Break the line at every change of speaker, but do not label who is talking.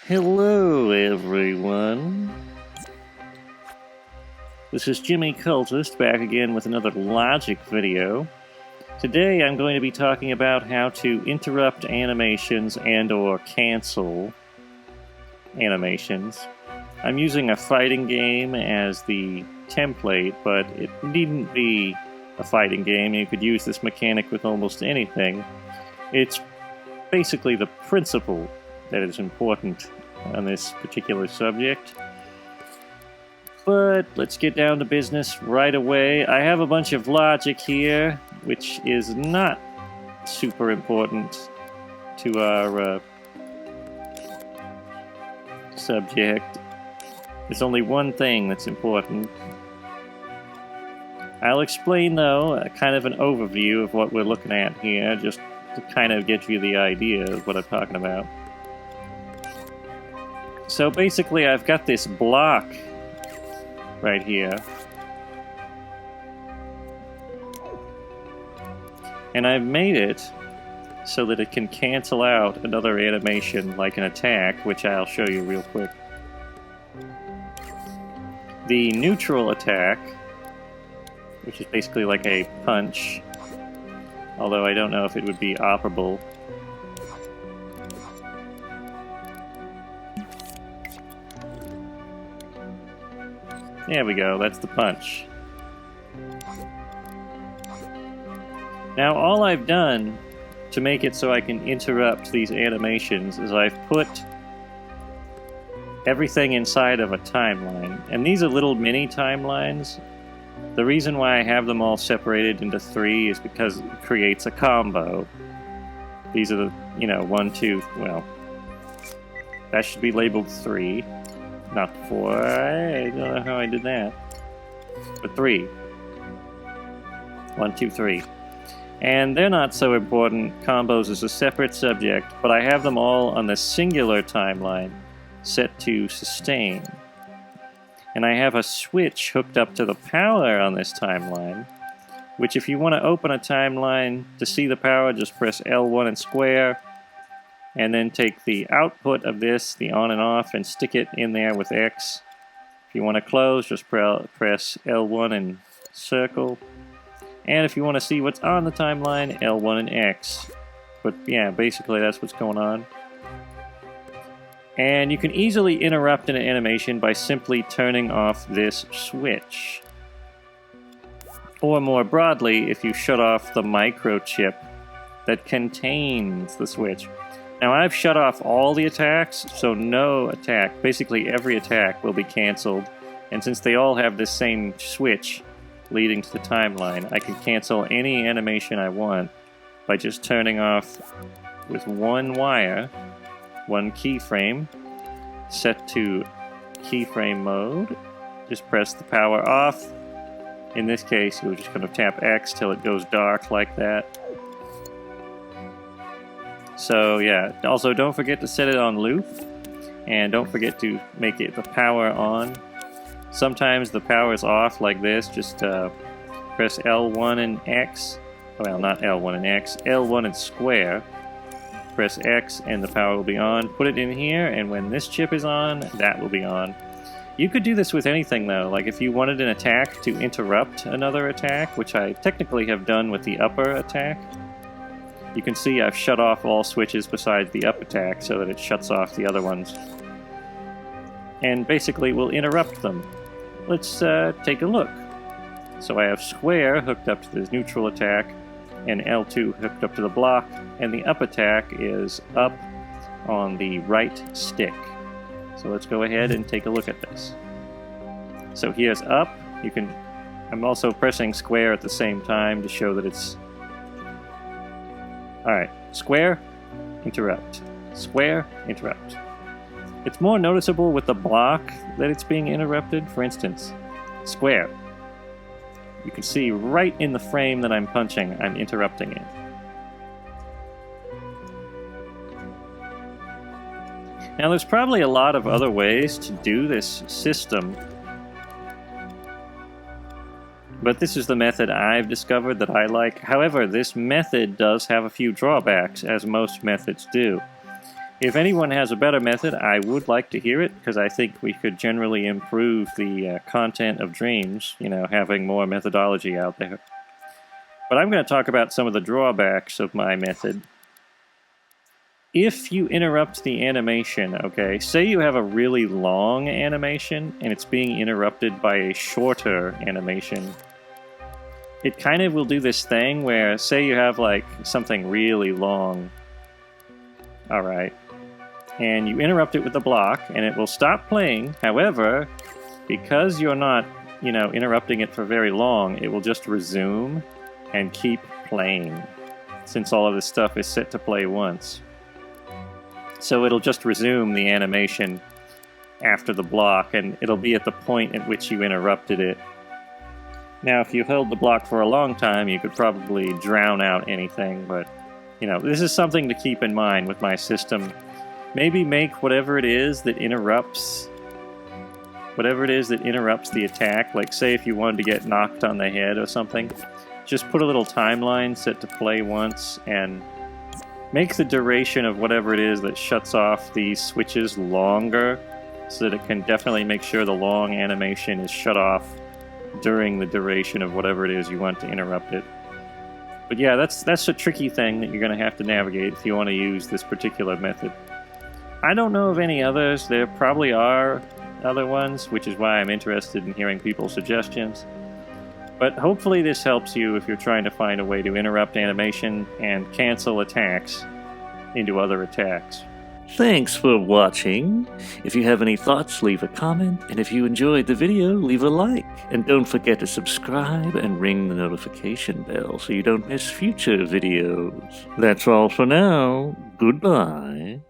Hello, everyone. This is Jimmy Cultist back again with another logic video. Today I'm going to be talking about how to interrupt animations and/or cancel animations. I'm using a fighting game as the template, but it needn't be a fighting game. You could use this mechanic with almost anything. It's basically the principle that is important on this particular subject. But let's get down to business right away. I have a bunch of logic here, which is not super important to our subject. There's only one thing that's important. I'll explain, though, kind of an overview of what we're looking at here, just to kind of get you the idea of what I'm talking about. So basically, I've got this block right here, and I've made it so that it can cancel out another animation like an attack, which I'll show you real quick. The neutral attack, which is basically like a punch, although I don't know if it would be operable. There we go, that's the punch. Now all I've done to make it so I can interrupt these animations is I've put everything inside of a timeline. And these are little mini timelines. The reason why I have them all separated into 3 is because it creates a combo. These are the, 1, 2, well, that should be labeled 3. Not 4. I don't know how I did that. But 3. 1, 2, 3. And they're not so important. Combos is a separate subject, but I have them all on the singular timeline set to sustain. And I have a switch hooked up to the power on this timeline, which if you want to open a timeline to see the power, just press L1 and square, and then take the output of this, the on and off, and stick it in there with X. If you want to close, just press L1 and circle. And if you want to see what's on the timeline, L1 and X. But yeah, basically that's what's going on. And you can easily interrupt an animation by simply turning off this switch. Or more broadly, if you shut off the microchip that contains the switch. Now I've shut off all the attacks, so no attack, basically every attack will be cancelled. And since they all have this same switch leading to the timeline, I can cancel any animation I want by just turning off with one wire, one keyframe, set to keyframe mode. Just press the power off. In this case, you're just going to tap X till it goes dark like that. So yeah, also don't forget to set it on loop, and don't forget to make it the power on. Sometimes the power is off like this, just press L1 and X, well not L1 and X, L1 and square, press X and the power will be on. Put it in here, and when this chip is on, that will be on. You could do this with anything though, like if you wanted an attack to interrupt another attack, which I technically have done with the upper attack. You can see I've shut off all switches besides the up attack so that it shuts off the other ones. And basically we'll interrupt them. Let's take a look. So I have square hooked up to this neutral attack, and L2 hooked up to the block, and the up attack is up on the right stick. So let's go ahead and take a look at this. So here's up. I'm also pressing square at the same time to show that it's... Alright, square, interrupt. Square, interrupt. It's more noticeable with the block that it's being interrupted. For instance, square. You can see right in the frame that I'm punching, I'm interrupting it. Now there's probably a lot of other ways to do this system, but this is the method I've discovered that I like. However, this method does have a few drawbacks, as most methods do. If anyone has a better method, I would like to hear it, because I think we could generally improve the content of Dreams, you know, having more methodology out there. But I'm going to talk about some of the drawbacks of my method. If you interrupt the animation, okay, say you have a really long animation and it's being interrupted by a shorter animation, it kind of will do this thing where, say you have like something really long, alright, and you interrupt it with the block and it will stop playing. However, because you're not, you know, interrupting it for very long, it will just resume and keep playing, since all of this stuff is set to play once. So it'll just resume the animation after the block, and it'll be at the point at which you interrupted it. Now, if you held the block for a long time, you could probably drown out anything, but, you know, this is something to keep in mind with my system. Maybe make whatever it is that interrupts the attack, like say if you wanted to get knocked on the head or something, just put a little timeline set to play once, and make the duration of whatever it is that shuts off these switches longer, so that it can definitely make sure the long animation is shut off during the duration of whatever it is you want to interrupt it. But yeah, that's a tricky thing that you're going to have to navigate if you want to use this particular method. I don't know of any others. There probably are other ones, which is why I'm interested in hearing people's suggestions. But hopefully this helps you if you're trying to find a way to interrupt animation and cancel attacks into other attacks.
Thanks for watching. If you have any thoughts, leave a comment, and if you enjoyed the video, leave a like. And don't forget to subscribe and ring the notification bell so you don't miss future videos. That's all for now. Goodbye.